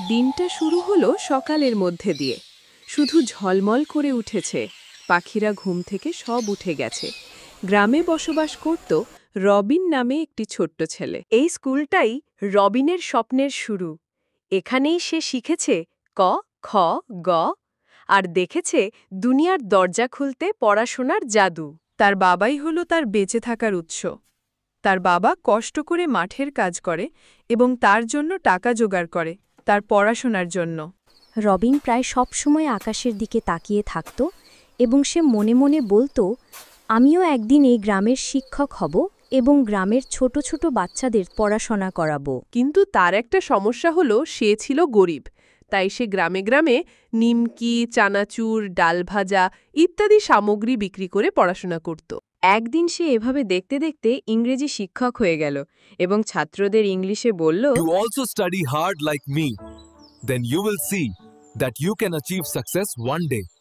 দিনটা শুরু হলো সকালের মধ্যে দিয়ে। শুধু ঝলমল করে উঠেছে, পাখিরা ঘুম থেকে সব উঠে গেছে। গ্রামে বসবাস করত রবিন নামে একটি ছোট্ট ছেলে। এই স্কুলটাই রবিনের স্বপ্নের শুরু। এখানেই সে শিখেছে ক, খ, গ আর দেখেছে দুনিয়ার দরজা খুলতে পড়াশোনার জাদু। তার বাবাই হলো তার বেঁচে থাকার উৎস। তার বাবা কষ্ট করে মাঠের কাজ করে এবং তার জন্য টাকা জোগাড় করে তার পড়াশোনার জন্য। রবিন প্রায় সব সময় আকাশের দিকে তাকিয়ে থাকত এবং সে মনে মনে বলতো, আমিও একদিন এই গ্রামের শিক্ষক হব এবং গ্রামের ছোট ছোট বাচ্চাদের পড়াশোনা করাবো। কিন্তু তার একটা সমস্যা হলো সে ছিল গরিব। তাই সে গ্রামে গ্রামে নিমকি, চানাচুর, ডাল ভাজা ইত্যাদি সামগ্রী বিক্রি করে পড়াশোনা করত। একদিন সে এভাবে দেখতে দেখতে ইংরেজি শিক্ষক হয়ে গেল এবং ছাত্রদের ইংলিশে বলল, You also study hard like me, then you will see that you can achieve success one day.